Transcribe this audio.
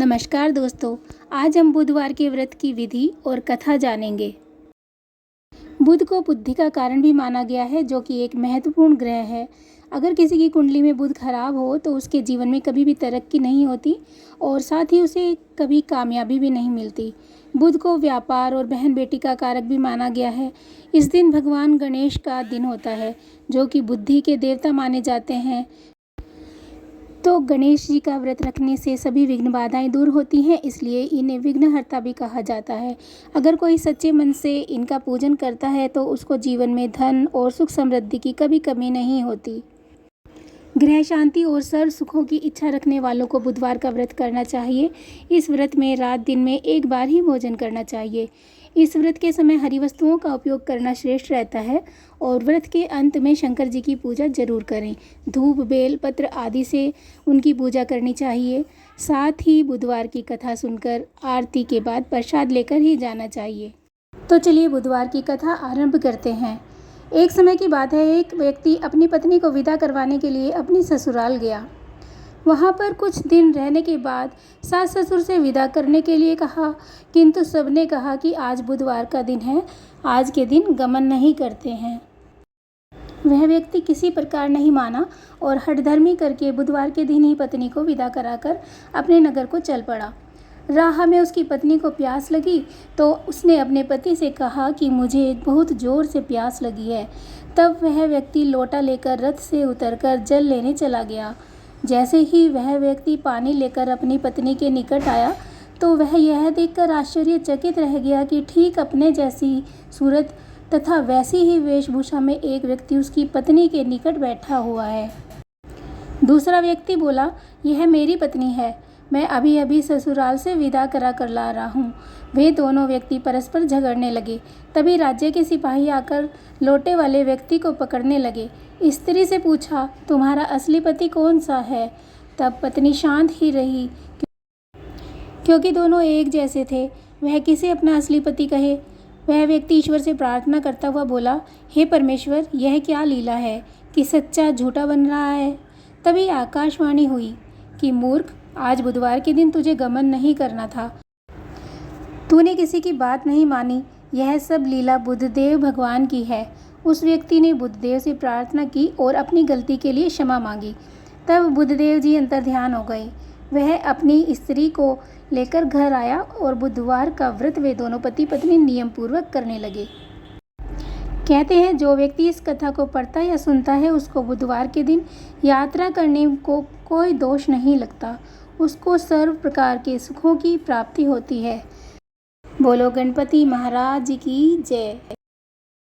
नमस्कार दोस्तों, आज हम बुधवार के व्रत की विधि और कथा जानेंगे। बुध को बुद्धि का कारण भी माना गया है, जो कि एक महत्वपूर्ण ग्रह है। अगर किसी की कुंडली में बुध खराब हो तो उसके जीवन में कभी भी तरक्की नहीं होती और साथ ही उसे कभी कामयाबी भी नहीं मिलती। बुध को व्यापार और बहन बेटी का कारक भी माना गया है। इस दिन भगवान गणेश का दिन होता है, जो कि बुद्धि के देवता माने जाते हैं। तो गणेश जी का व्रत रखने से सभी विघ्न बाधाएं दूर होती हैं, इसलिए इन्हें विघ्नहर्ता भी कहा जाता है। अगर कोई सच्चे मन से इनका पूजन करता है तो उसको जीवन में धन और सुख समृद्धि की कभी कमी नहीं होती। गृह शांति और सर्व सुखों की इच्छा रखने वालों को बुधवार का व्रत करना चाहिए। इस व्रत में रात दिन में एक बार ही भोजन करना चाहिए। इस व्रत के समय हरी वस्तुओं का उपयोग करना श्रेष्ठ रहता है और व्रत के अंत में शंकर जी की पूजा जरूर करें। धूप, बेल पत्र आदि से उनकी पूजा करनी चाहिए। साथ ही बुधवार की कथा सुनकर आरती के बाद प्रसाद लेकर ही जाना चाहिए। तो चलिए बुधवार की कथा आरंभ करते हैं। एक समय की बात है, एक व्यक्ति अपनी पत्नी को विदा करवाने के लिए अपनी ससुराल गया। वहाँ पर कुछ दिन रहने के बाद सास ससुर से विदा करने के लिए कहा, किंतु सबने कहा कि आज बुधवार का दिन है, आज के दिन गमन नहीं करते हैं। वह व्यक्ति किसी प्रकार नहीं माना और हठधर्मी करके बुधवार के दिन ही पत्नी को विदा कराकर अपने नगर को चल पड़ा। राह में उसकी पत्नी को प्यास लगी तो उसने अपने पति से कहा कि मुझे बहुत जोर से प्यास लगी है। तब वह व्यक्ति लोटा लेकर रथ से उतरकर जल लेने चला गया। जैसे ही वह व्यक्ति पानी लेकर अपनी पत्नी के निकट आया तो वह यह देखकर आश्चर्यचकित रह गया कि ठीक अपने जैसी सूरत तथा वैसी ही वेशभूषा में एक व्यक्ति उसकी पत्नी के निकट बैठा हुआ है। दूसरा व्यक्ति बोला, यह मेरी पत्नी है, मैं अभी अभी ससुराल से विदा करा कर ला रहा हूँ। वे दोनों व्यक्ति परस्पर झगड़ने लगे। तभी राज्य के सिपाही आकर लोटे वाले व्यक्ति को पकड़ने लगे। स्त्री से पूछा, तुम्हारा असली पति कौन सा है? तब पत्नी शांत ही रही, क्योंकि दोनों एक जैसे थे। वह किसे अपना असली पति कहे? वह व्यक्ति ईश्वर से प्रार्थना करता हुआ बोला, हे परमेश्वर, यह क्या लीला है कि सच्चा झूठा बन रहा है। तभी आकाशवाणी हुई कि मूर्ख, आज बुधवार के दिन तुझे गमन नहीं करना था। तूने किसी की बात नहीं मानी। यह सब लीला बुद्धदेव भगवान की है। उस व्यक्ति ने बुद्धदेव से प्रार्थना की और अपनी गलती के लिए क्षमा मांगी। तब बुद्धदेव जी अंतर्ध्यान हो गए। वह अपनी स्त्री को लेकर घर आया और बुधवार का व्रत वे दोनों पति पत्नी नियम पूर्वक करने लगे। कहते हैं, जो व्यक्ति इस कथा को पढ़ता या सुनता है उसको बुधवार के दिन यात्रा करने को कोई दोष नहीं लगता। उसको सर्व प्रकार के सुखों की प्राप्ति होती है। बोलो गणपति महाराज की जय।